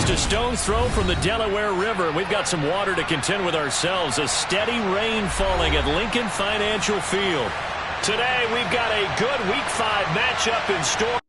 just a stone's throw from the Delaware River. We've got some water to contend with ourselves. A steady rain falling at Lincoln Financial Field. Today, we've got a good Week 5 matchup in store.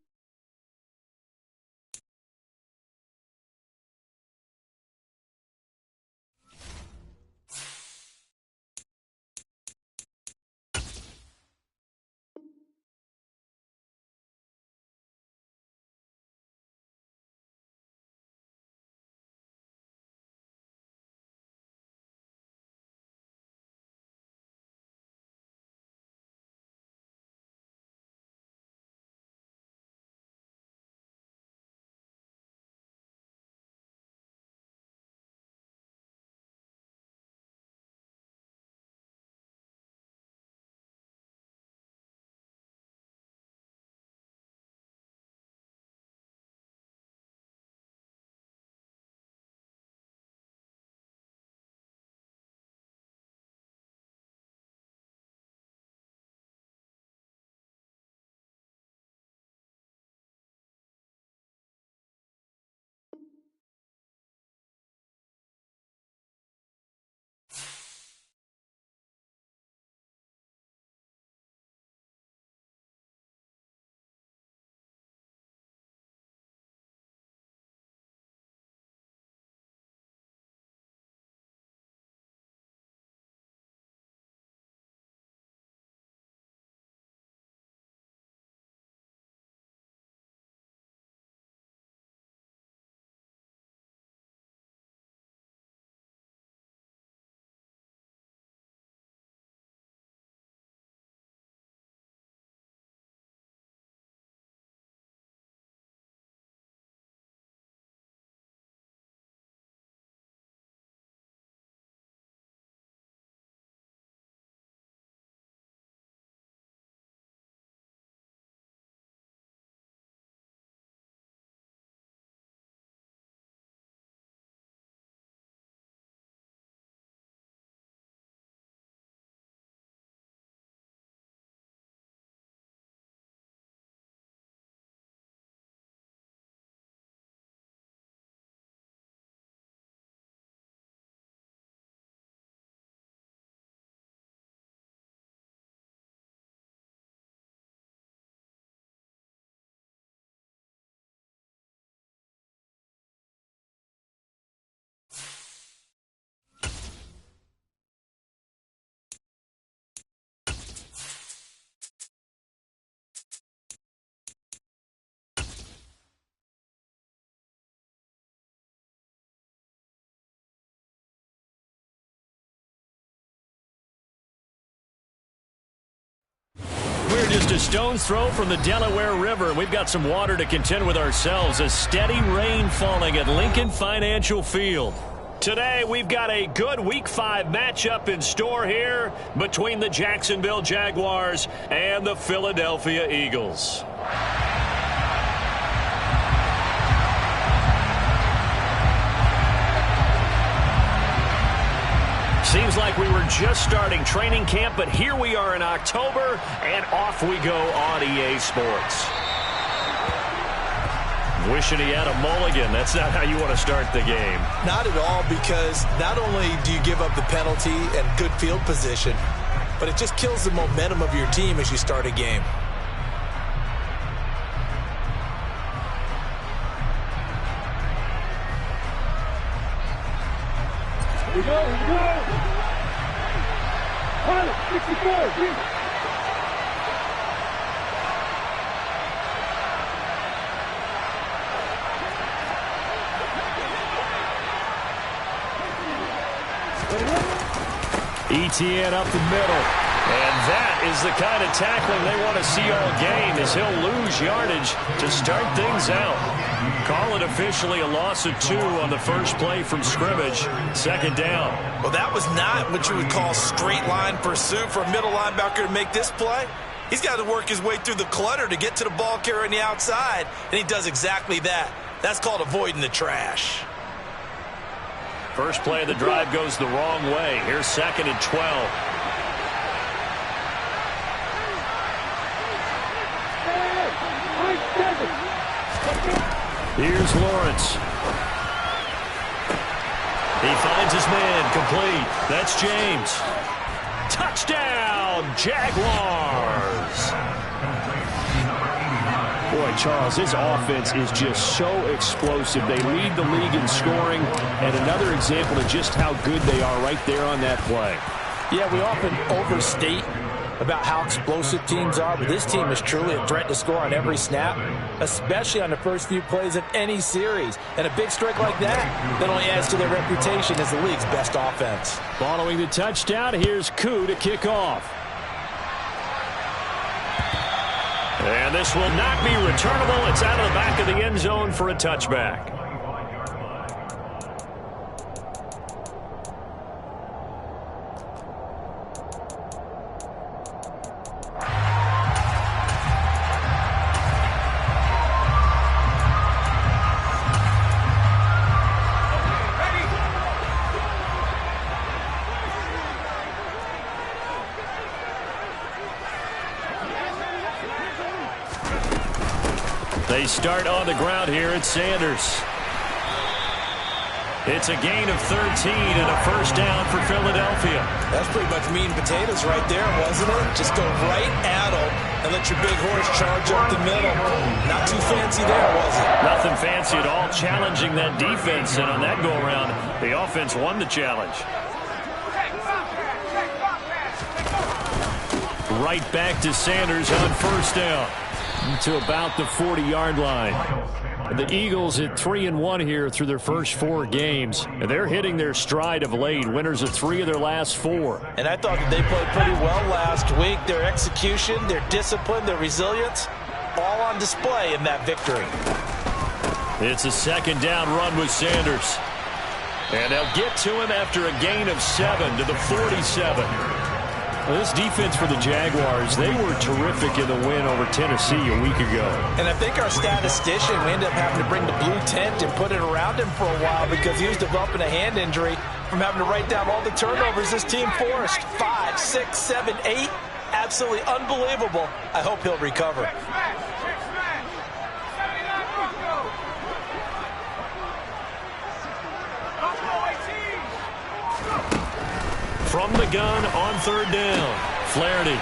We're just a stone's throw from the Delaware River. We've got some water to contend with ourselves. A steady rain falling at Lincoln Financial Field. Today, we've got a good Week 5 matchup in store here between the Jacksonville Jaguars and the Philadelphia Eagles. Seems like we were just starting training camp, but here we are in October, and off we go on EA Sports. Wishing he had a mulligan. That's not how you want to start the game. Not at all, because not only do you give up the penalty and good field position, but it just kills the momentum of your team as you start a game. Here we go, here we go. Pilot, 64, here. ETN up the middle. And that is the kind of tackling they want to see all game, as he'll lose yardage to start things out. Call it officially a loss of 2 on the first play from scrimmage. Second down. Well, that was not what you would call straight line pursuit for a middle linebacker to make this play. He's got to work his way through the clutter to get to the ball carrier on the outside, and he does exactly that. That's called avoiding the trash. First play of the drive goes the wrong way. Here's 2nd and 12. Here's Lawrence. He finds his man, complete. That's James. Touchdown, Jaguars. Boy, Charles, his offense is just so explosive. They lead the league in scoring, and another example of just how good they are right there on that play. Yeah, we often overstate about how explosive teams are, but this team is truly a threat to score on every snap, especially on the first few plays of any series. And a big strike like that only adds to their reputation as the league's best offense. Following the touchdown, here's Koo to kick off. And this will not be returnable. It's out of the back of the end zone for a touchback. They start on the ground here at Sanders. It's a gain of 13 and a first down for Philadelphia. That's pretty much meat and potatoes right there, wasn't it? Just go right at them and let your big horse charge up the middle. Not too fancy there, was it? Nothing fancy at all, challenging that defense. And on that go-around, the offense won the challenge. Right back to Sanders on first down. To about the 40-yard line. The Eagles at 3-1 here through their first 4 games. And they're hitting their stride of late. Winners of 3 of their last 4. And I thought that they played pretty well last week. Their execution, their discipline, their resilience, all on display in that victory. It's a second down run with Sanders. And they'll get to him after a gain of 7 to the 47. Well, this defense for the Jaguars, they were terrific in the win over Tennessee a week ago. And I think our statistician, we ended up having to bring the blue tent and put it around him for a while because he was developing a hand injury from having to write down all the turnovers this team forced. 5, 6, 7, 8. Absolutely unbelievable. I hope he'll recover. From the gun on third down. Flaherty.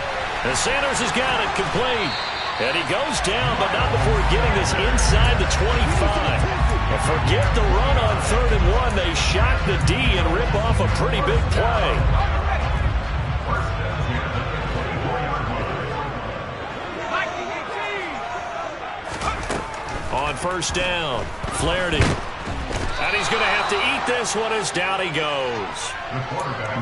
And Sanders has got it complete. And he goes down, but not before getting this inside the 25. And forget the run on 3rd and 1. They shock the D and rip off a pretty big play. On first down, Flaherty. And he's going to have to eat this one as down he goes.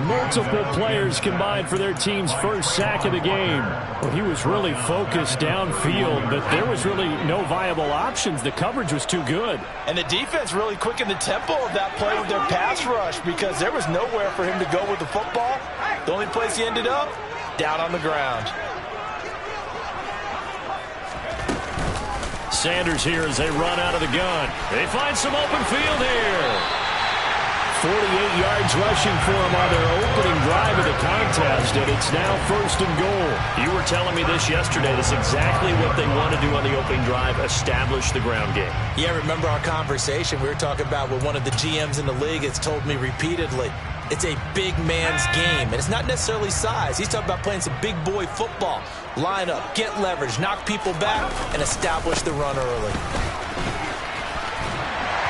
Multiple players combined for their team's first sack of the game. Well, he was really focused downfield, but there was really no viable options. The coverage was too good. And the defense really quickened the tempo of that play with their pass rush because there was nowhere for him to go with the football. The only place he ended up, down on the ground. Sanders here as they run out of the gun. They find some open field here. 48 yards rushing for him on their opening drive of the contest, and it's now 1st and goal. You were telling me this yesterday. That's exactly what they want to do on the opening drive, establish the ground game. Yeah, remember our conversation we were talking about with one of the GMs in the league has told me repeatedly. It's a big man's game, and it's not necessarily size. He's talking about playing some big boy football. Line up, get leverage, knock people back, and establish the run early.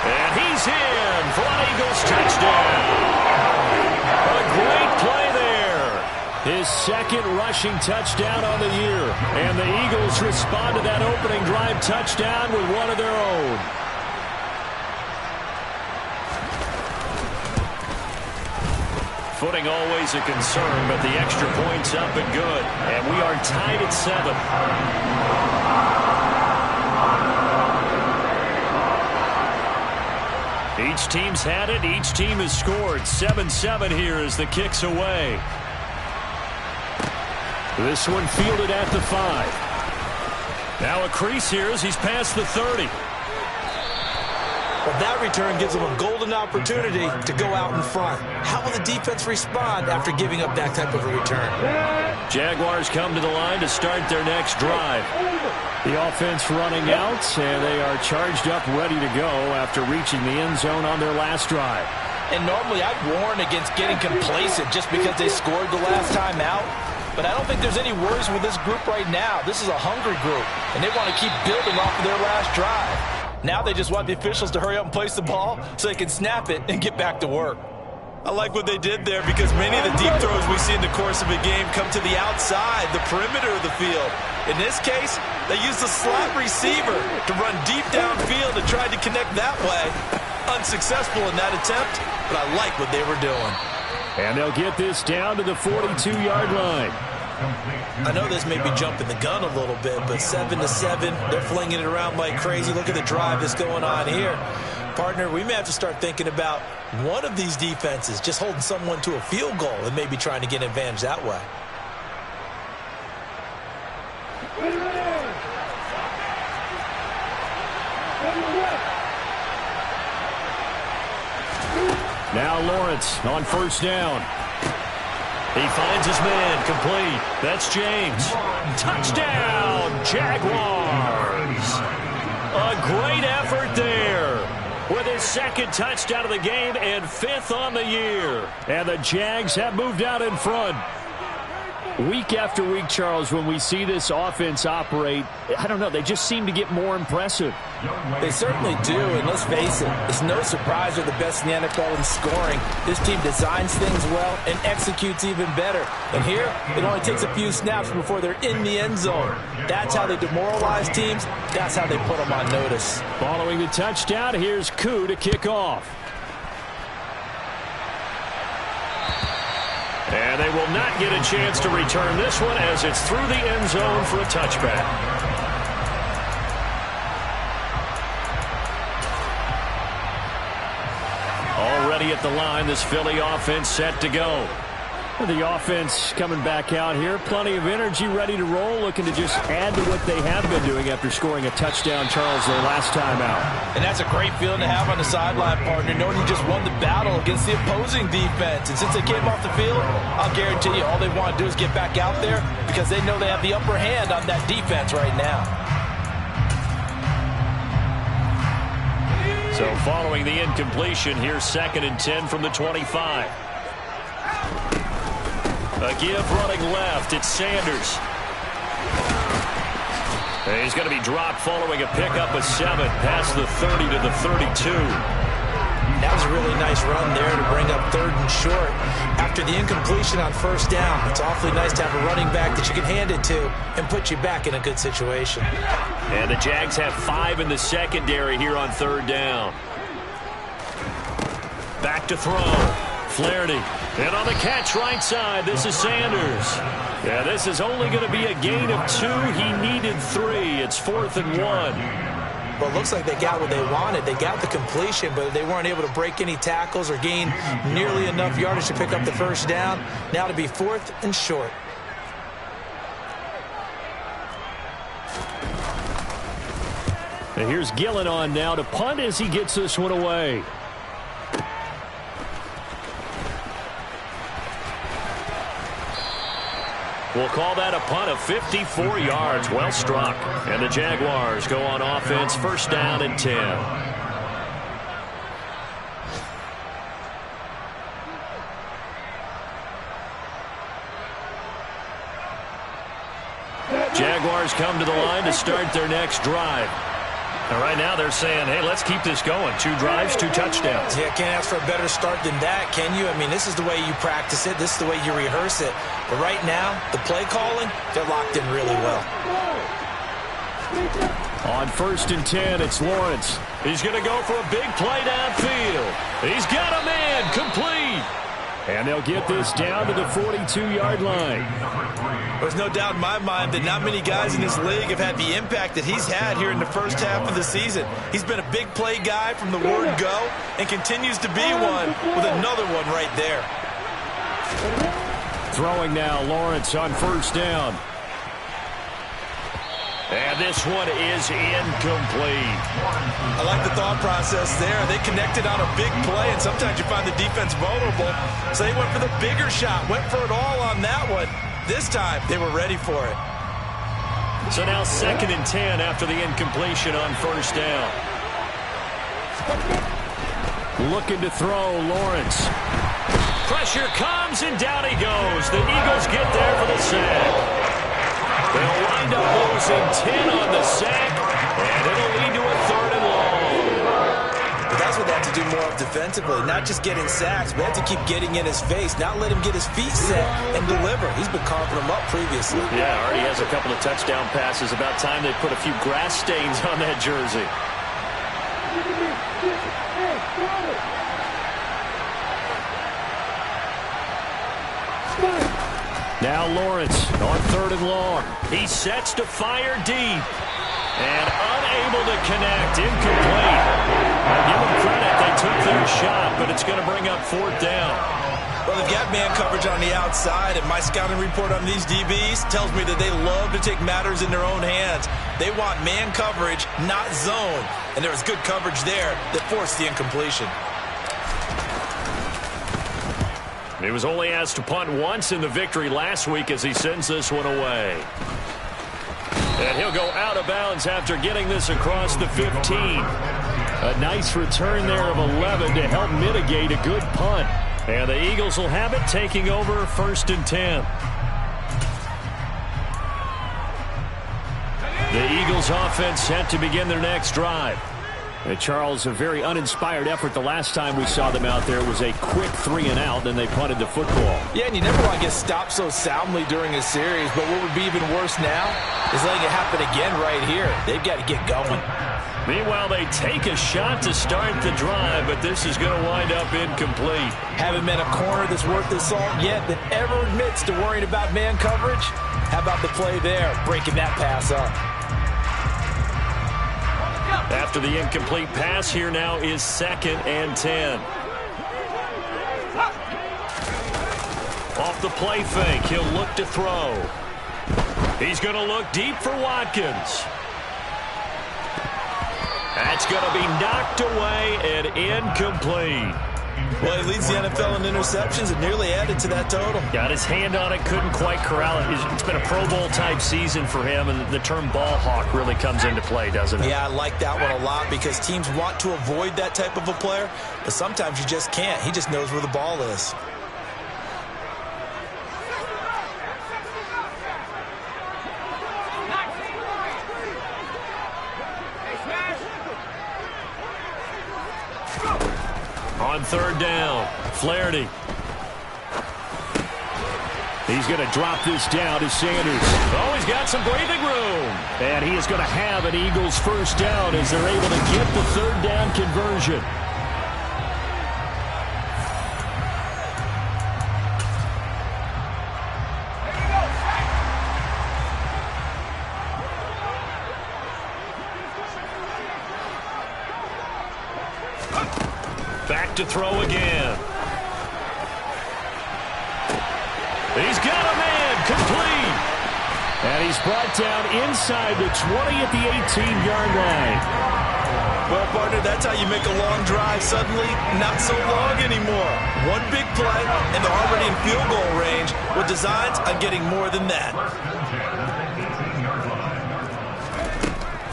And he's in for an Eagles touchdown. A great play there. His 2nd rushing touchdown on the year. And the Eagles respond to that opening drive touchdown with one of their own. Footing always a concern, but the extra point's up and good. And we are tied at 7. Each team's had it. Each team has scored. 7-7 here as the kick's away. This one fielded at the 5. Now a crease here as he's past the 30. Well, that return gives them a golden opportunity to go out in front. How will the defense respond after giving up that type of a return? Jaguars come to the line to start their next drive. The offense running out, and they are charged up, ready to go after reaching the end zone on their last drive. And normally I'd warn against getting complacent just because they scored the last time out. But I don't think there's any worries with this group right now. This is a hungry group, and they want to keep building off of their last drive. Now they just want the officials to hurry up and place the ball so they can snap it and get back to work. I like what they did there because many of the deep throws we see in the course of a game come to the outside, the perimeter of the field. In this case, they used the slot receiver to run deep downfield and tried to connect that way. Unsuccessful in that attempt, but I like what they were doing. And they'll get this down to the 42-yard line. I know this may be jumping the gun a little bit, but 7-7, they're flinging it around like crazy. Look at the drive that's going on here. Partner, we may have to start thinking about one of these defenses just holding someone to a field goal and maybe trying to get an advantage that way. Now Lawrence on first down. He finds his man, complete. That's James. Touchdown, Jaguars. A great effort there with his second touchdown of the game and 5th on the year. And the Jags have moved out in front. Week after week, Charles, when we see this offense operate, I don't know, they just seem to get more impressive. They certainly do, and let's face it, it's no surprise they're the best in the NFL in scoring. This team designs things well and executes even better. And here, it only takes a few snaps before they're in the end zone. That's how they demoralize teams. That's how they put them on notice. Following the touchdown, here's Koo to kick off. And they will not get a chance to return this one as it's through the end zone for a touchback. Already at the line, this Philly offense set to go. The offense coming back out here. Plenty of energy, ready to roll, looking to just add to what they have been doing after scoring a touchdown, Charles, their last time out. And that's a great feeling to have on the sideline, partner, knowing you just won the battle against the opposing defense. And since they came off the field, I'll guarantee you all they want to do is get back out there because they know they have the upper hand on that defense right now. So following the incompletion, here's 2nd and 10 from the 25. A give running left. It's Sanders. And he's going to be dropped following a pickup of 7 past the 30 to the 32. That was a really nice run there to bring up 3rd and short. After the incompletion on first down, it's awfully nice to have a running back that you can hand it to and put you back in a good situation. And the Jags have 5 in the secondary here on 3rd down. Back to throw. Flaherty. And on the catch right side, this is Sanders. Yeah, this is only going to be a gain of 2. He needed 3. It's 4th and 1. Well, it looks like they got what they wanted. They got the completion, but they weren't able to break any tackles or gain nearly enough yardage to pick up the first down. Now to be 4th and short. And here's Gillen on now to punt as he gets this one away. We'll call that a punt of 54 yards. Well struck. And the Jaguars go on offense, 1st down and 10. Jaguars come to the line to start their next drive. And right now they're saying, hey, let's keep this going. 2 drives, 2 touchdowns. Yeah, can't ask for a better start than that, can you? I mean, this is the way you practice it. This is the way you rehearse it. But right now, the play calling, they're locked in really well. On 1st and 10, it's Lawrence. He's going to go for a big play downfield. He's got a man complete. And they'll get this down to the 42-yard line. There's no doubt in my mind that not many guys in this league have had the impact that he's had here in the first half of the season. He's been a big play guy from the word go and continues to be one with another one right there. Throwing now, Lawrence on 1st down. And this one is incomplete. I like the thought process there. They connected on a big play, and sometimes you find the defense vulnerable. So they went for the bigger shot, went for it all on that one. This time, they were ready for it. So now 2nd and 10 after the incompletion on 1st down. Looking to throw, Lawrence. Pressure comes, and down he goes. The Eagles get there for the sack. They'll wind up losing 10 on the sack, and it'll lead to a 3rd and long. But that's what they have to do more of defensively, not just getting sacks, but have to keep getting in his face, not let him get his feet set and deliver. He's been carving them up previously. Yeah, already has a couple of touchdown passes. About time they put a few grass stains on that jersey. Now Lawrence on 3rd and long. He sets to fire deep. And unable to connect. Incomplete. I'll give them credit. They took their shot, but it's going to bring up 4th down. Well, they've got man coverage on the outside, and my scouting report on these DBs tells me that they love to take matters in their own hands. They want man coverage, not zone. And there was good coverage there that forced the incompletion. He was only asked to punt once in the victory last week as he sends this one away. And he'll go out of bounds after getting this across the 15. A nice return there of 11 to help mitigate a good punt. And the Eagles will have it, taking over 1st and 10. The Eagles offense set to begin their next drive. And Charles, a very uninspired effort the last time we saw them out there. It was a quick 3 and out, then they punted the football. Yeah, and you never want to get stopped so soundly during a series, but what would be even worse now is letting it happen again right here. They've got to get going. Meanwhile, they take a shot to start the drive, but this is going to wind up incomplete. Haven't met a corner that's worth the salt yet that ever admits to worrying about man coverage. How about the play there, breaking that pass up? After the incomplete pass, here now is 2nd and 10. Off the play fake, he'll look to throw. He's going to look deep for Watkins. That's going to be knocked away and incomplete. Well, he leads the NFL in interceptions and nearly added to that total. Got his hand on it, couldn't quite corral it. It's been a Pro Bowl-type season for him, and the term ball hawk really comes into play, doesn't it? Yeah, I like that one a lot because teams want to avoid that type of a player, but sometimes you just can't. He just knows where the ball is. On 3rd down, Flaherty. He's going to drop this down to Sanders. Oh, he's got some breathing room. And he is going to have an Eagles 1st down as they're able to get the 3rd down conversion. Back to throw again. He's got a man, complete. And he's brought down inside the 20 at the 18-yard line. Well, partner, that's how you make a long drive suddenly not so long anymore. One big play, and they're already in field goal range with designs on getting more than that.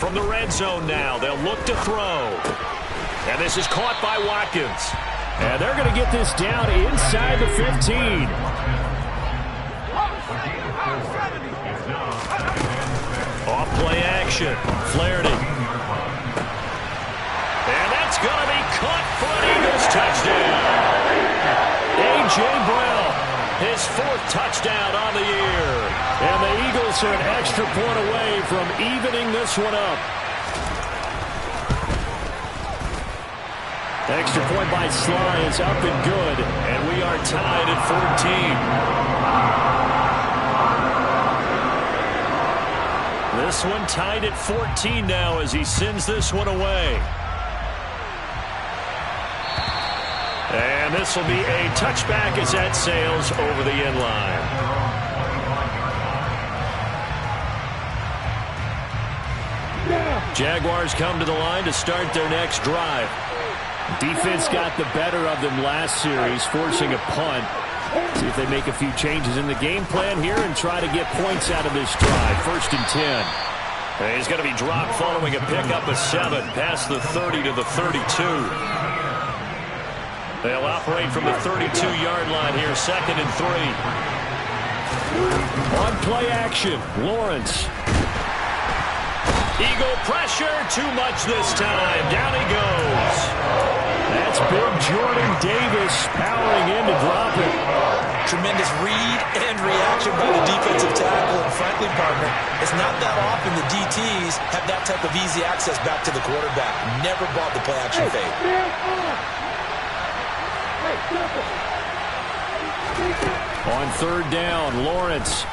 From the red zone now, they'll look to throw. And this is caught by Watkins. And they're going to get this down inside the 15. Off play action. Flaherty. And that's going to be caught for an Eagles touchdown. A.J. Brown, his 4th touchdown on the year. And the Eagles are an extra point away from evening this one up. Extra point by Sly is up and good, and we are tied at 14. This one tied at 14 now as he sends this one away. And this will be a touchback as that sails over the end line. Jaguars come to the line to start their next drive. Defense got the better of them last series, forcing a punt. See if they make a few changes in the game plan here and try to get points out of this drive. 1st and 10. And he's going to be dropped following a pickup of 7 past the 30 to the 32. They'll operate from the 32-yard line here, 2nd and 3. On play action, Lawrence. Eagle pressure, too much this time. Down he goes. That's big Jordan Davis powering in to drop it. Tremendous read and reaction by the defensive tackle. And frankly, partner, it's not that often the DTs have that type of easy access back to the quarterback. Never bought the play action fake. On 3rd down, Lawrence.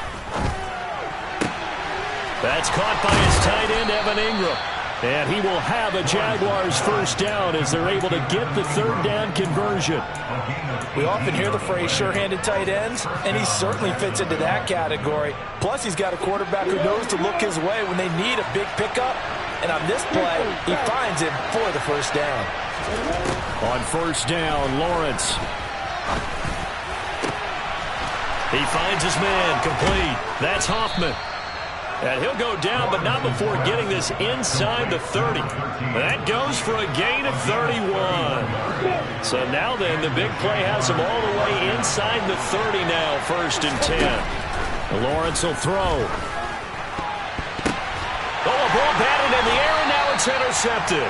That's caught by his tight end, Evan Ingram. And he will have a Jaguars 1st down as they're able to get the 3rd down conversion. We often hear the phrase sure-handed tight ends, and he certainly fits into that category. Plus, he's got a quarterback who knows to look his way when they need a big pickup. And on this play, he finds him for the 1st down. On 1st down, Lawrence. He finds his man, complete. That's Hoffman. And he'll go down, but not before getting this inside the 30. That goes for a gain of 31. So now then, the big play has him all the way inside the 30 now, 1st and 10. Lawrence will throw. Oh, a ball batted in the air, and now it's intercepted.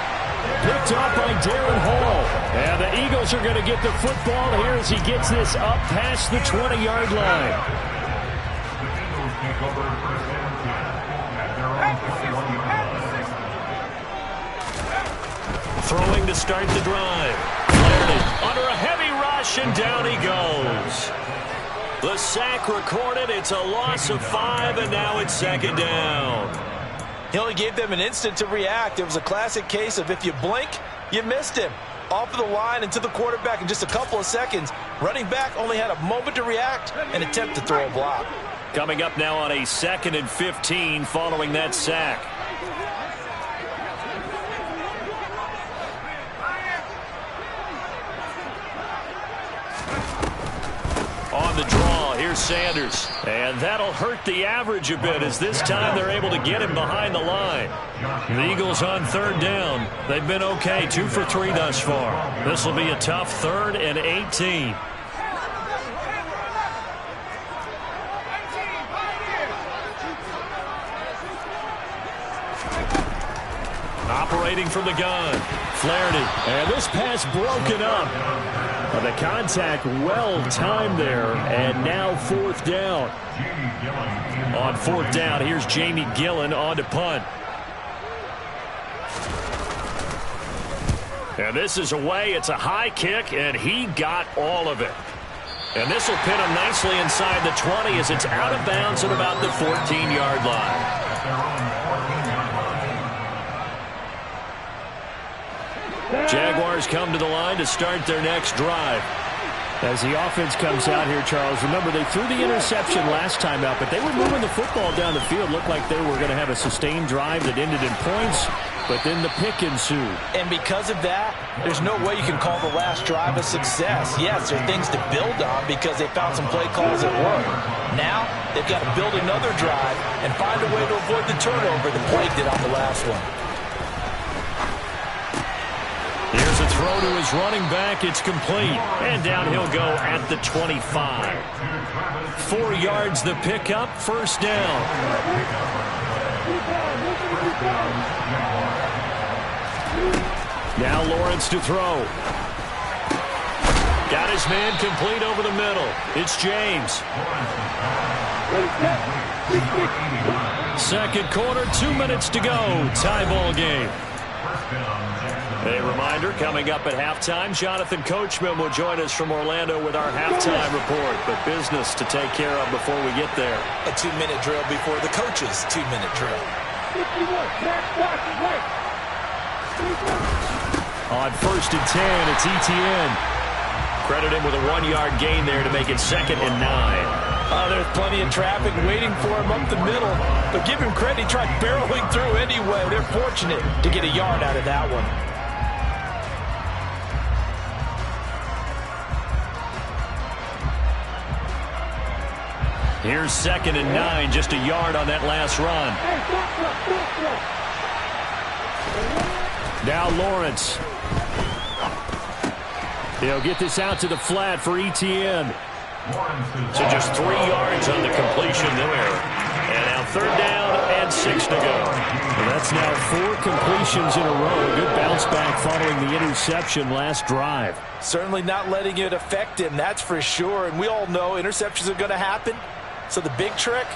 Picked up by Darren Hall. And the Eagles are going to get the football here as he gets this up past the 20-yard line. Throwing to start the drive. Flaherty under a heavy rush, and down he goes. The sack recorded. It's a loss of 5, and now it's 2nd down. He only gave them an instant to react. It was a classic case of if you blink, you missed him. Off of the line and to the quarterback in just a couple of seconds. Running back only had a moment to react and attempt to throw a block. Coming up now on a 2nd and 15 following that sack. On the draw, here's Sanders. And that'll hurt the average a bit as this time they're able to get him behind the line. The Eagles on 3rd down. They've been okay, 2 for 3 thus far. This will be a tough 3rd and 18. Operating from the gun, Flaherty. And this pass broken up. The contact well timed there, and now 4th down. On 4th down, here's Jamie Gillen on to punt. And this is away. It's a high kick, and he got all of it. And this will pin him nicely inside the 20 as it's out of bounds at about the 14-yard line. Jaguars come to the line to start their next drive. As the offense comes out here, Charles, remember they threw the interception last time out, but they were moving the football down the field. Looked like they were going to have a sustained drive that ended in points, but then the pick ensued. And because of that, there's no way you can call the last drive a success. Yes, there are things to build on because they found some play calls that work. Now, they've got to build another drive and find a way to avoid the turnover that plagued it on the last one. Here's a throw to his running back. It's complete. And down he'll go at the 25. 4 yards the pickup. 1st down. Now Lawrence to throw. Got his man complete over the middle. It's James. 2nd quarter, 2 minutes to go. Tie ball game. A reminder, coming up at halftime, Jonathan Coachman will join us from Orlando with our halftime report. But business to take care of before we get there. A 2-minute drill before the coach's 2-minute drill. On 1st and 10, it's ETN. Credit him with a 1-yard gain there to make it 2nd and 9. There's plenty of traffic waiting for him up the middle. But give him credit, he tried barreling through anyway. They're fortunate to get a yard out of that one. Here's 2nd and 9, just a yard on that last run. Now Lawrence. He'll get this out to the flat for ETN. So just 3 yards on the completion there. And now 3rd down and 6 to go. Well, that's now 4 completions in a row. A good bounce back following the interception last drive. Certainly not letting it affect him, that's for sure. And we all know interceptions are going to happen. So the big trick,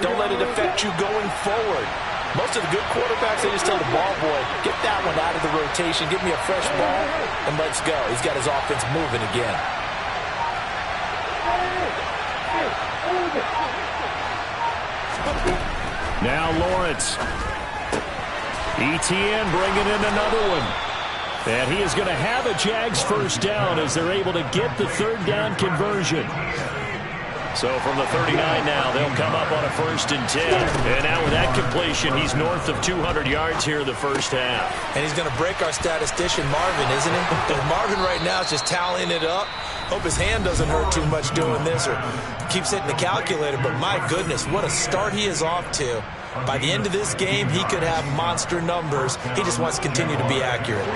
don't let it affect you going forward. Most of the good quarterbacks, they just tell the ball boy, get that one out of the rotation, give me a fresh ball, and let's go. He's got his offense moving again. Now Lawrence. ETN bringing in another one. And he is going to have a Jags 1st down as they're able to get the 3rd down conversion. So from the 39 now, they'll come up on a 1st and 10. And now with that completion, he's north of 200 yards here in the 1st half. And he's going to break our statistician Marvin, isn't he? Because Marvin right now is just tallying it up. Hope his hand doesn't hurt too much doing this or keeps hitting the calculator. But my goodness, what a start he is off to. By the end of this game, he could have monster numbers. He just wants to continue to be accurate.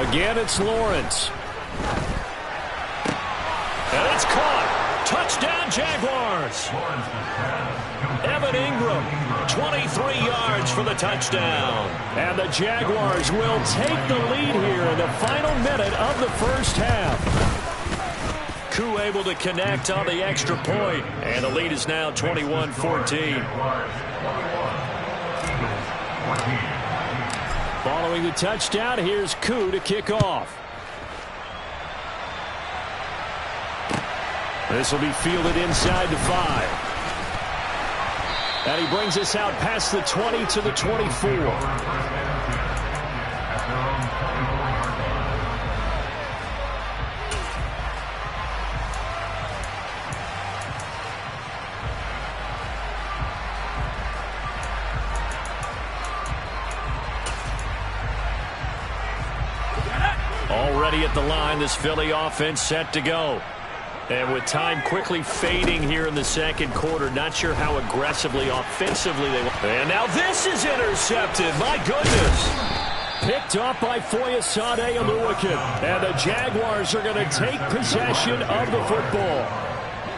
Again, it's Lawrence. And it's caught. Touchdown, Jaguars. Evan Ingram, 23 yards for the touchdown. And the Jaguars will take the lead here in the final minute of the 1st half. Koo able to connect on the extra point. And the lead is now 21-14. Following the touchdown, here's Koo to kick off. This will be fielded inside the 5. And he brings us out past the 20 to the 24. Already at the line, this Philly offense set to go. And with time quickly fading here in the 2nd quarter, not sure how aggressively, offensively they want. And now this is intercepted. My goodness. Picked up by Foyesade Oluwakin. And the Jaguars are going to take possession of the football.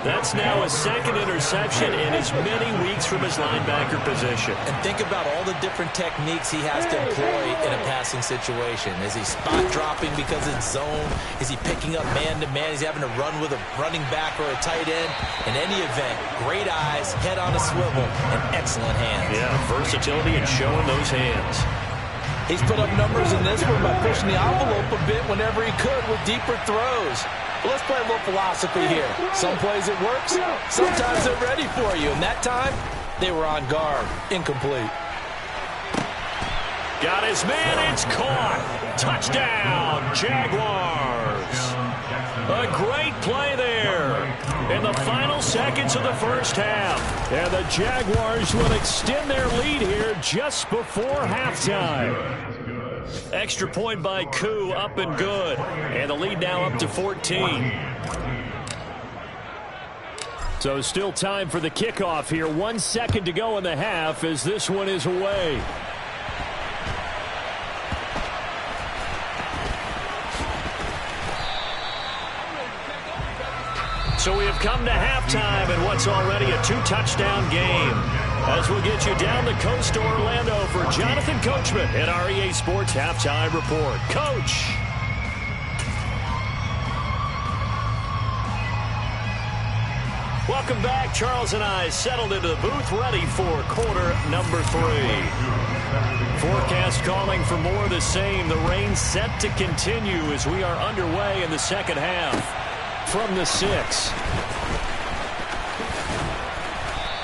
That's now a 2nd interception in as many weeks from his linebacker position. And think about all the different techniques he has to employ in a passing situation. Is he spot dropping because it's zone? Is he picking up man-to-man? Is he having to run with a running back or a tight end? In any event, great eyes, head on a swivel, and excellent hands. Yeah, versatility and showing those hands. He's put up numbers in this one by pushing the envelope a bit whenever he could with deeper throws. But let's play a little philosophy here. Some plays it works, sometimes they're ready for you. And that time, they were on guard. Incomplete. Got his man, it's caught. Touchdown, Jaguars. A great play there in the final seconds of the 1st half. And the Jaguars will extend their lead here just before halftime. Extra point by Koo, up and good. And the lead now up to 14. So still time for the kickoff here. 1 second to go in the half as this one is away. So we have come to halftime in what's already a 2-touchdown game. As we'll get you down the coast to Orlando for Jonathan Coachman at our EA Sports Halftime Report. Coach. Welcome back. Charles and I settled into the booth ready for quarter number 3. Forecast calling for more of the same. The rain set to continue as we are underway in the 2nd half. From the 6.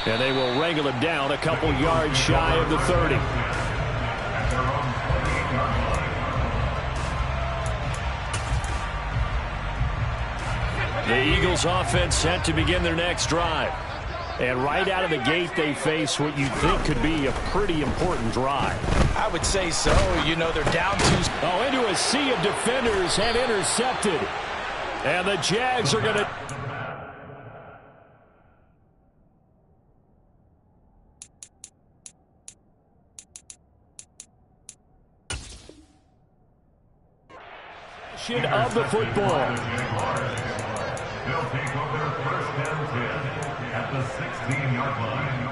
And they will wrangle him down a couple yards shy of the 30. The Eagles offense set to begin their next drive. And right out of the gate, they face what you think could be a pretty important drive. I would say so. You know, they're down 2. Oh, into a sea of defenders and intercepted. And the Jags are going to... possession of the football. They'll take over first and 10 at the 16-yard line.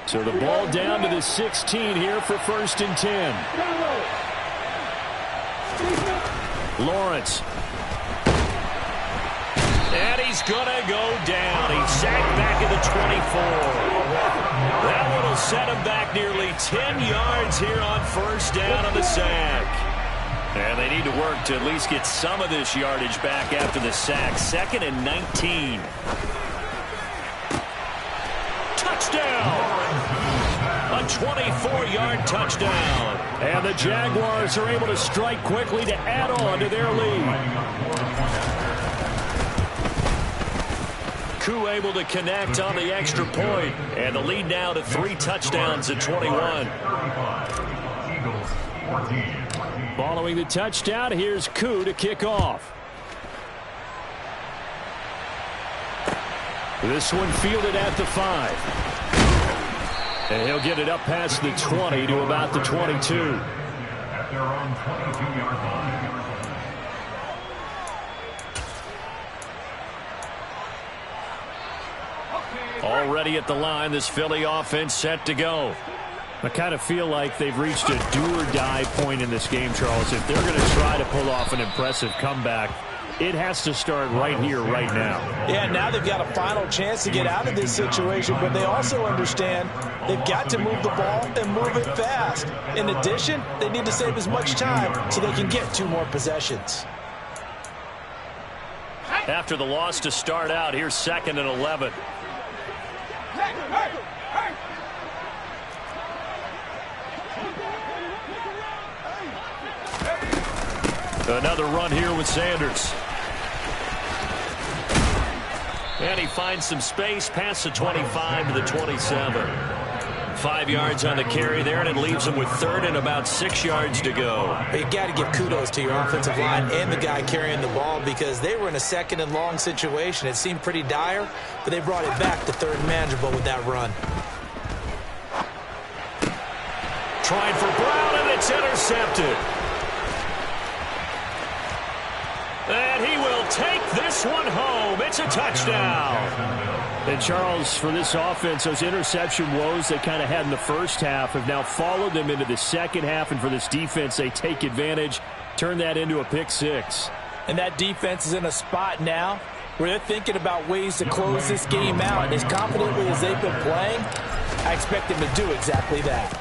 So the ball down to the 16 here for first and 10. Lawrence. And he's going to go down. He's sacked back at the 24. That one will set him back nearly 10 yards here on first down on the sack. And they need to work to at least get some of this yardage back after the sack. 2nd and 19. Touchdown! A 24-yard touchdown. And the Jaguars are able to strike quickly to add on to their lead. Koo able to connect on the extra point. And the lead now to 3 touchdowns at 21. Following the touchdown, here's Koo to kick off. This one fielded at the 5. And he'll get it up past the 20 to about the 22. At their own 22-yard line. Already at the line, this Philly offense set to go. I kind of feel like they've reached a do-or-die point in this game, Charles. If they're going to try to pull off an impressive comeback, it has to start right here, right now. Yeah, now they've got a final chance to get out of this situation, but they also understand they've got to move the ball and move it fast. In addition, they need to save as much time so they can get 2 more possessions. After the loss to start out, here's 2nd and 11. Another run here with Sanders. And he finds some space past the 25 to the 27. 5 yards on the carry there, and it leaves him with 3rd and about 6 yards to go. You got to give kudos to your offensive line and the guy carrying the ball because they were in a 2nd and long situation. It seemed pretty dire, but they brought it back to 3rd and manageable with that run. Trying for Brown, and it's intercepted. And he will take this one home. It's a touchdown. And Charles, for this offense, those interception woes they kind of had in the first half have now followed them into the second half. And for this defense, they take advantage, turn that into a pick 6. And that defense is in a spot now where they're thinking about ways to close this game out. And as confidently as they've been playing, I expect them to do exactly that.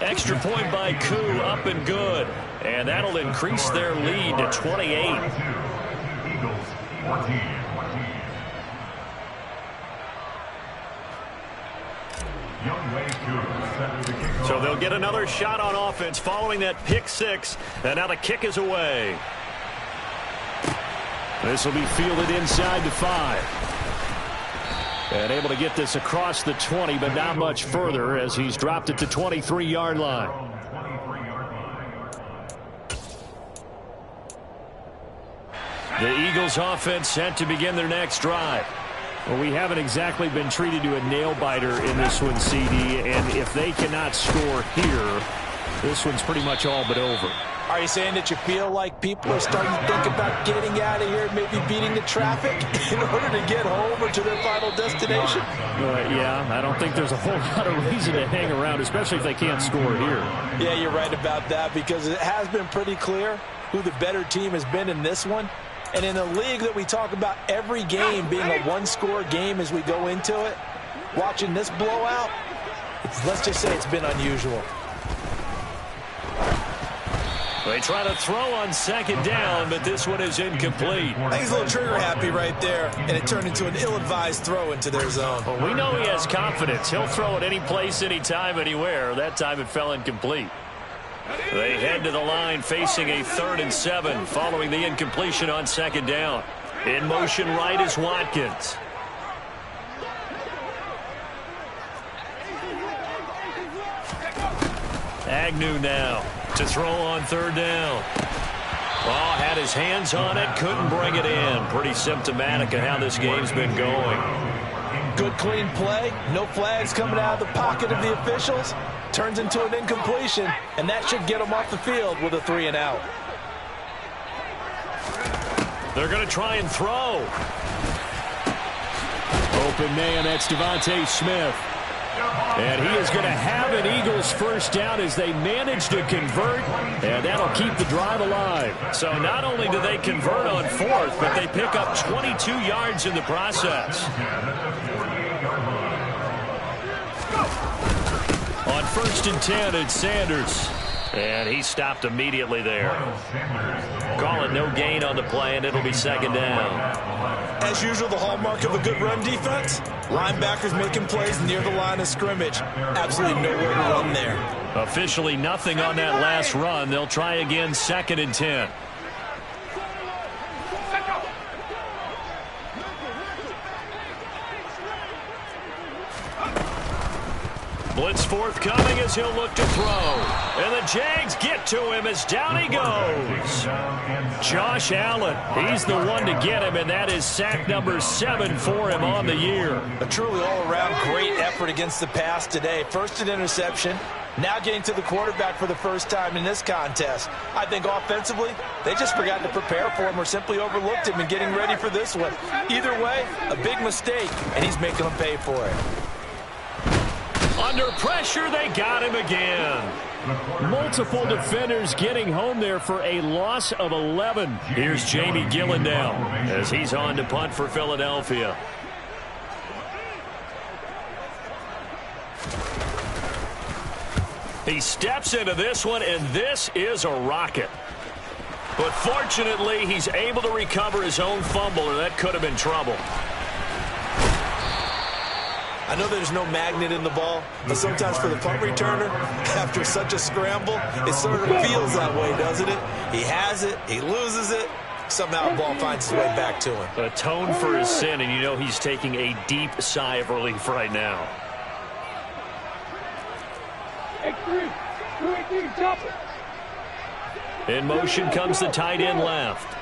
Extra point by Koo, up and good. And that'll increase their lead to 28. Eagles 14. So they'll get another shot on offense following that pick 6. And now the kick is away. This will be fielded inside the 5. And able to get this across the 20, but not much further as he's dropped it to 23-yard line. The Eagles offense set to begin their next drive. Well, we haven't exactly been treated to a nail-biter in this one, CD, and if they cannot score here, this one's pretty much all but over. Are you saying that you feel like people are starting to think about getting out of here, maybe beating the traffic in order to get home or to their final destination? Yeah, I don't think there's a whole lot of reason to hang around, especially if they can't score here. Yeah, you're right about that because it has been pretty clear who the better team has been in this one. And in a league that we talk about every game being a one-score game as we go into it, watching this blowout, let's just say it's been unusual. They try to throw on 2nd down, but this one is incomplete. I think he's a little trigger happy right there, and it turned into an ill-advised throw into their zone. Well, we know he has confidence. He'll throw it any place, anytime, anywhere. That time it fell incomplete. They head to the line facing a 3rd and 7 following the incompletion on 2nd down. In motion right is Watkins. Agnew now to throw on 3rd down. Oh, had his hands on it, couldn't bring it in. Pretty symptomatic of how this game's been going. Good clean play, no flags coming out of the pocket of the officials. turns into an incompletion, and that should get them off the field with a 3 and out. They're going to try and throw. Open man, that's Devontae Smith. And he is going to have an Eagles first down as they manage to convert, and that'll keep the drive alive. So not only do they convert on fourth, but they pick up 22 yards in the process. On 1st and 10, it's Sanders. And he stopped immediately there. Call it no gain on the play, and it'll be 2nd down. As usual, the hallmark of a good run defense, linebackers making plays near the line of scrimmage. Absolutely nowhere to run there. Officially nothing on that last run. They'll try again, 2nd and 10. Blitz forthcoming as he'll look to throw. And the Jags get to him as down he goes. Josh Allen, he's the one to get him, and that is sack number 7 for him on the year. A truly all-around great effort against the pass today. First an interception, now getting to the quarterback for the first time in this contest. I think offensively, they just forgot to prepare for him or simply overlooked him in getting ready for this one. Either way, a big mistake, and he's making them pay for it. Under pressure, they got him again. Multiple defenders getting home there for a loss of 11. Here's Jamie Gillen now as he's on to punt for Philadelphia. He steps into this one, and this is a rocket. But fortunately, he's able to recover his own fumble, or that could have been trouble. I know there's no magnet in the ball, but sometimes for the punt returner, after such a scramble, it sort of feels that way, doesn't it? He has it, he loses it, somehow the ball finds its way back to him. Atone for his sin, and you know he's taking a deep sigh of relief right now. In motion comes the tight end left.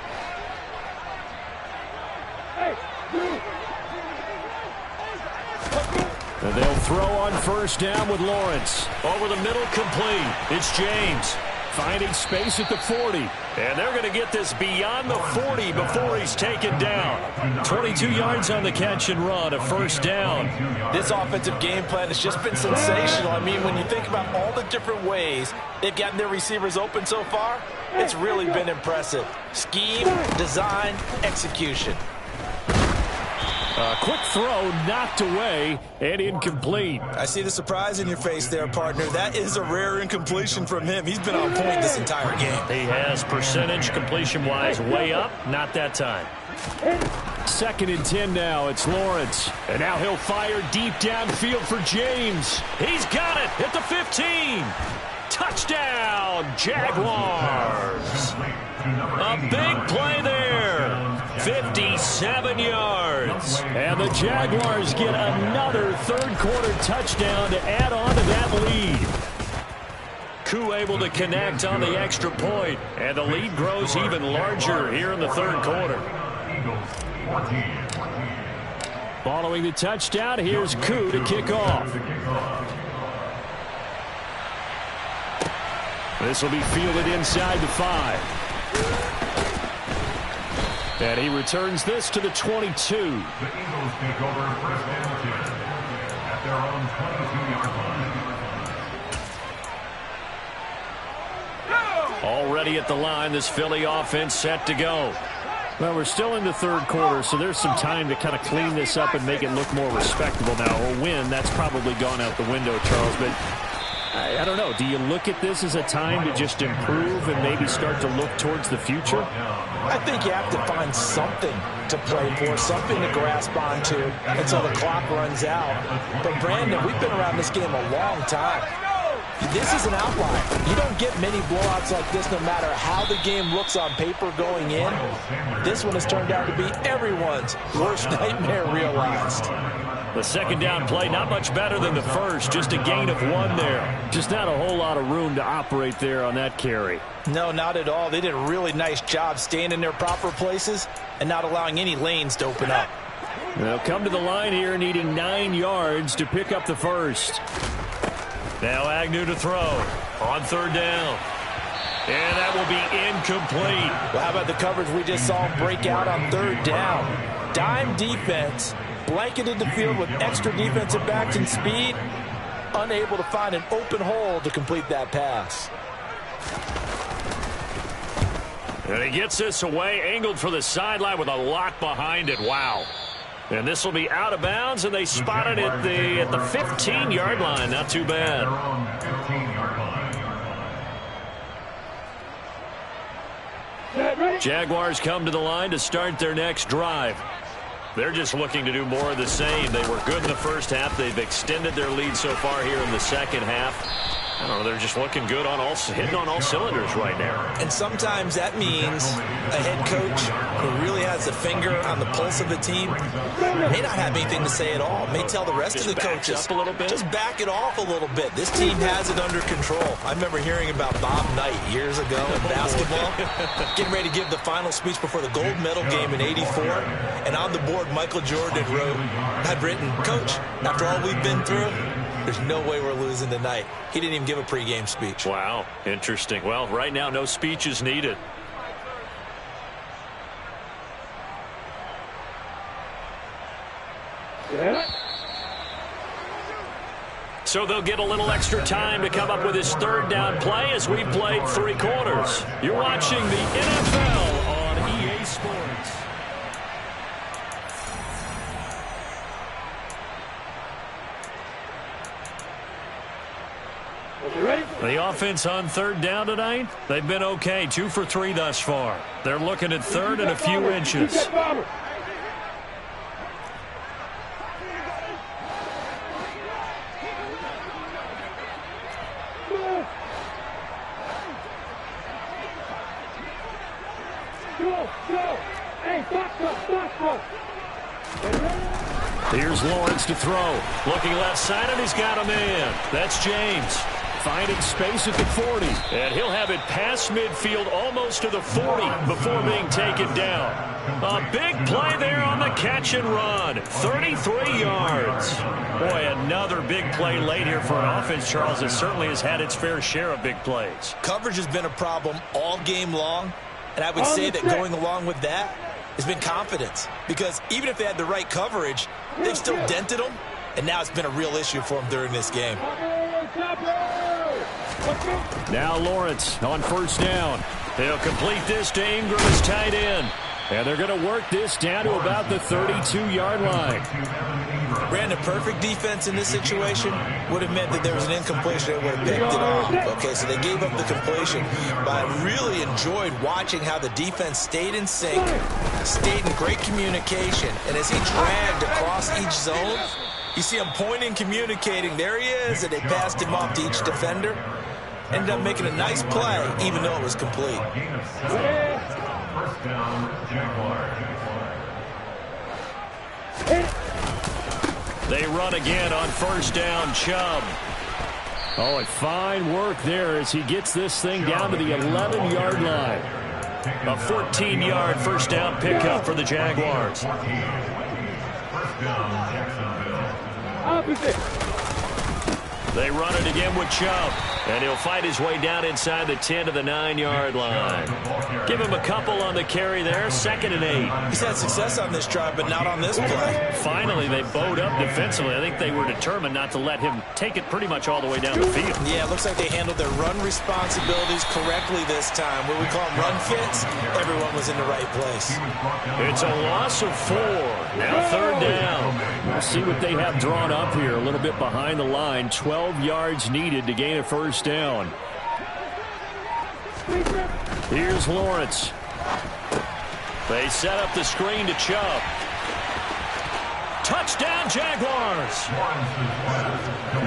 And they'll throw on 1st down with Lawrence. Over the middle, complete. It's James finding space at the 40. And they're going to get this beyond the 40 before he's taken down. 22 yards on the catch and run, a 1st down. This offensive game plan has just been sensational. I mean, when you think about all the different ways they've gotten their receivers open so far, it's really been impressive. Scheme, design, execution. A quick throw knocked away and incomplete. I see the surprise in your face there, partner. That is a rare incompletion from him. He's been on point this entire game. He has percentage completion-wise way up. Not that time. 2nd and 10 now. It's Lawrence. And now he'll fire deep downfield for James. He's got it at the 15. Touchdown, Jaguars. A big play there. 57 yards. And the Jaguars get another 3rd quarter touchdown to add on to that lead. Koo able to connect on the extra point, and the lead grows even larger here in the 3rd quarter. Following the touchdown, here's Koo to kick off. This will be fielded inside the 5. And he returns this to the 22. The Eagles take over 1st and 10 at their own 22-yard line. Already at the line, this Philly offense set to go. Well, we're still in the 3rd quarter, so there's some time to kind of clean this up and make it look more respectable now. Or win, that's probably gone out the window, Charles. But I don't know. Do you look at this as a time to just improve and maybe start to look towards the future? I think you have to find something to play for, something to grasp onto until the clock runs out. But, Brandon, we've been around this game a long time. This is an outlier. You don't get many blowouts like this no matter how the game looks on paper going in. This one has turned out to be everyone's worst nightmare realized. The 2nd down play, not much better than the first, just a gain of 1 there. Just not a whole lot of room to operate there on that carry. No, not at all. They did a really nice job staying in their proper places and not allowing any lanes to open up. They'll come to the line here needing 9 yards to pick up the first. Now Agnew to throw on third down. And that will be incomplete. Well, how about the coverage we just saw break out on third down? Dime defense, blanketed the field with extra defensive backs and speed, unable to find an open hole to complete that pass. And he gets this away, angled for the sideline with a lock behind it. Wow. And this will be out of bounds, and they spotted it at the 15-yard line. Not too bad. Jaguars come to the line to start their next drive. They're just looking to do more of the same. They were good in the first half. They've extended their lead so far here in the second half. I don't know, they're just looking good on hitting on all cylinders right now. And sometimes that means a head coach who really has a finger on the pulse of the team may not have anything to say at all. May tell the rest of the coaches, up a little bit. Just back it off a little bit. This team has it under control. I remember hearing about Bob Knight years ago in basketball, getting ready to give the final speech before the gold medal game in '84. And on the board, Michael Jordan had written, "Coach, after all we've been through, there's no way we're losing tonight." He didn't even give a pregame speech. Wow, interesting. Well, right now, no speech is needed. Yeah. So they'll get a little extra time to come up with his third down play as we've played 3 quarters. You're watching the NFL on EA Sports. The offense on third down tonight, they've been okay. 2 for 3 thus far. They're looking at third and a few inches. Here's Lawrence to throw. Looking left side, and he's got a man. That's James. Finding space at the 40. And he'll have it past midfield almost to the 40 before being taken down. A big play there on the catch and run. 33 yards. Boy, another big play late here for an offense, Charles, that certainly has had its fair share of big plays. Coverage has been a problem all game long, and I would say that going along with that has been confidence. Because even if they had the right coverage, they've still dented them, and now it's been a real issue for them during this game. Now Lawrence on first down. They'll complete this to Ingram as tight end. And they're going to work this down to about the 32-yard line. Brandon, perfect defense in this situation would have meant that there was an incompletion. They would have picked it off. Okay, so they gave up the completion. But I really enjoyed watching how the defense stayed in sync, stayed in great communication. And as he dragged across each zone, you see him pointing, communicating. There he is, and they passed him off to each defender. Ended up making a nice play, even though it was complete. First down, Jaguars. They run again on first down, Chubb. Oh, and fine work there as he gets this thing down to the 11-yard line. A 14-yard first down pickup for the Jaguars. First down, Jacksonville. Opposite. They run it again with Chubb, and he'll fight his way down inside the 10 to the 9-yard line. Give him a couple on the carry there, 2nd and 8. He's had success on this drive, but not on this play. Finally, they bowed up defensively. I think they were determined not to let him take it pretty much all the way down the field. Yeah, it looks like they handled their run responsibilities correctly this time. What we call them run fits, everyone was in the right place. It's a loss of 4. Now third down. We'll see what they have drawn up here. A little bit behind the line. 12 yards needed to gain a first down. Here's Lawrence. They set up the screen to Chubb. Touchdown, Jaguars.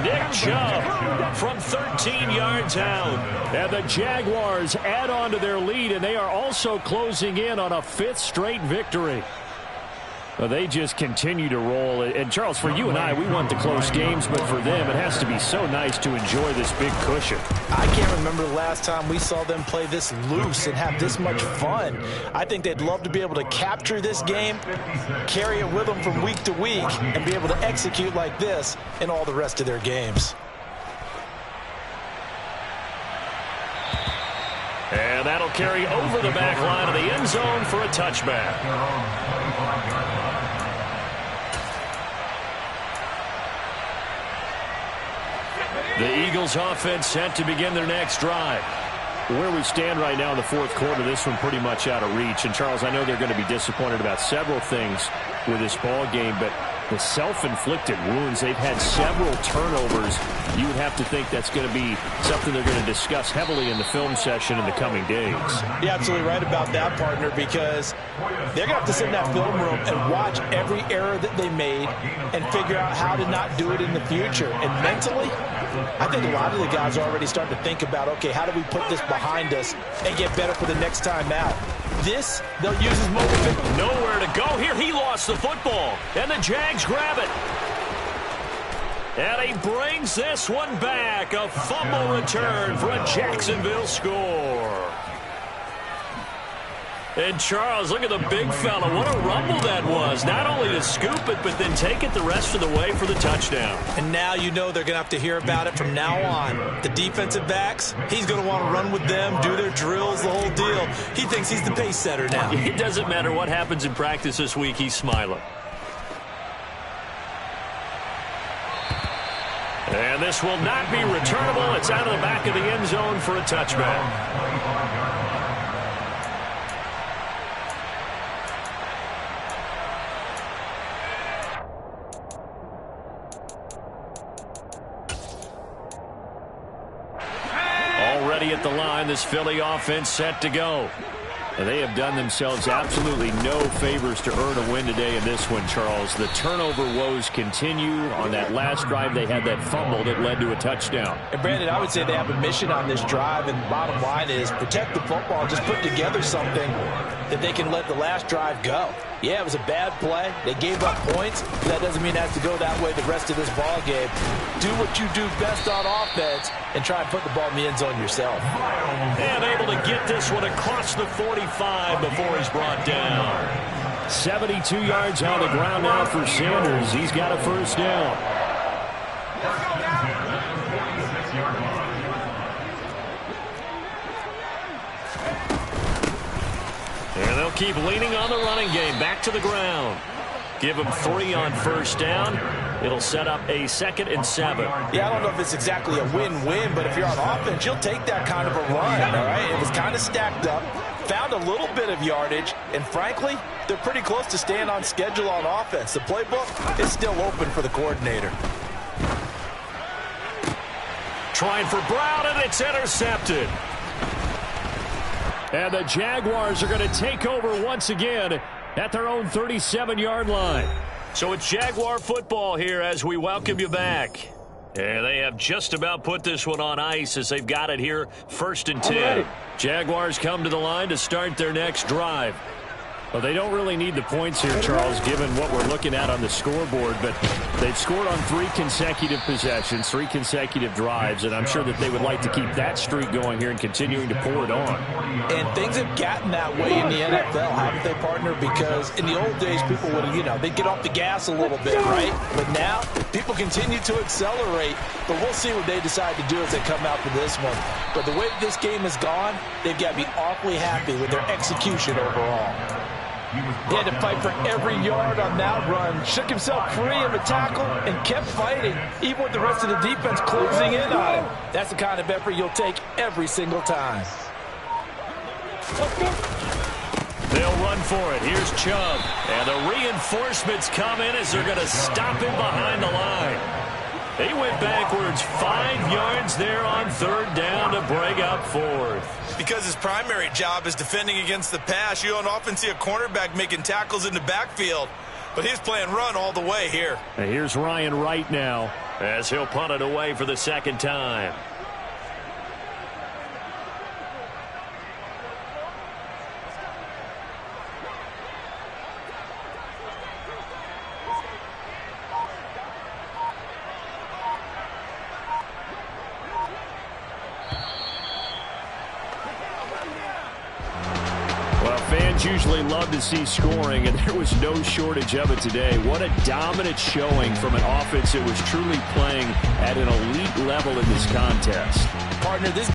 Nick Chubb from 13 yards out. And the Jaguars add on to their lead, and they are also closing in on a 5th straight victory. Well, they just continue to roll. And, Charles, for you and I, we want the close games, but for them, it has to be so nice to enjoy this big cushion. I can't remember the last time we saw them play this loose and have this much fun. I think they'd love to be able to capture this game, carry it with them from week to week, and be able to execute like this in all the rest of their games. carry over the back line of the end zone for a touchback. The Eagles offense set to begin their next drive. Where we stand right now in the fourth quarter, this one pretty much out of reach. And, Charles, I know they're going to be disappointed about several things with this ball game, but the self-inflicted wounds, they've had several turnovers. You would have to think that's going to be something they're going to discuss heavily in the film session in the coming days. You're absolutely right about that, partner, because they're going to have to sit in that film room and watch every error that they made and figure out how to not do it in the future. And mentally, I think a lot of the guys are already starting to think about, okay, how do we put this behind us and get better for the next time out? This, they'll use as motivation. Nowhere to go here. He lost the football, and the Jags grab it. And he brings this one back. A fumble return for a Jacksonville score. And, Charles, look at the big fella. What a rumble that was. Not only to scoop it, but then take it the rest of the way for the touchdown. And now you know they're going to have to hear about it from now on. The defensive backs, he's going to want to run with them, do their drills, the whole deal. He thinks he's the pace setter now. It doesn't matter what happens in practice this week. He's smiling. And this will not be returnable. It's out of the back of the end zone for a touchback. Already at the line, this Philly offense set to go. And they have done themselves absolutely no favors to earn a win today in this one, Charles. The turnover woes continue. On that last drive, they had that fumble that led to a touchdown. And, Brandon, I would say they have a mission on this drive, and the bottom line is protect the football, just put together something that they can let the last drive go. Yeah, it was a bad play. They gave up points, but that doesn't mean it has to go that way the rest of this ball game. Do what you do best on offense and try and put the ball in the end zone yourself. And able to get this one across the 45 before he's brought down. 72 yards on the ground now for Sanders. He's got a first down. And they'll keep leaning on the running game. Back to the ground. Give him 3 on first down. It'll set up a 2nd and 7. Yeah, I don't know if it's exactly a win-win, but if you're on offense, you'll take that kind of a run, all right? It was kind of stacked up, found a little bit of yardage, and frankly, they're pretty close to staying on schedule on offense. The playbook is still open for the coordinator. Trying for Brown, and it's intercepted. And the Jaguars are going to take over once again at their own 37-yard line. So it's Jaguar football here as we welcome you back. And they have just about put this one on ice as they've got it here, 1st and 10. Jaguars come to the line to start their next drive. Well, they don't really need the points here, Charles, given what we're looking at on the scoreboard. But they've scored on 3 consecutive possessions, 3 consecutive drives, and I'm sure that they would like to keep that streak going here and continuing to pour it on. And things have gotten that way in the NFL, haven't they, partner? Because in the old days, people would, they'd get off the gas a little bit, right? But now, people continue to accelerate. But we'll see what they decide to do as they come out for this one. But the way this game has gone, they've got to be awfully happy with their execution overall. He had to fight for every yard on that run, shook himself free of a tackle, and kept fighting, even with the rest of the defense closing in on him. That's the kind of effort you'll take every single time. They'll run for it. Here's Chubb. And the reinforcements come in as they're going to stop him behind the line. He went backwards 5 yards there on 3rd down to break up 4th. Because his primary job is defending against the pass, you don't often see a cornerback making tackles in the backfield. But he's playing run all the way here. And here's Ryan Wright now as he'll punt it away for the 2nd time. Fans usually love to see scoring, and there was no shortage of it today. What a dominant showing from an offense that was truly playing at an elite level in this contest. Partner, this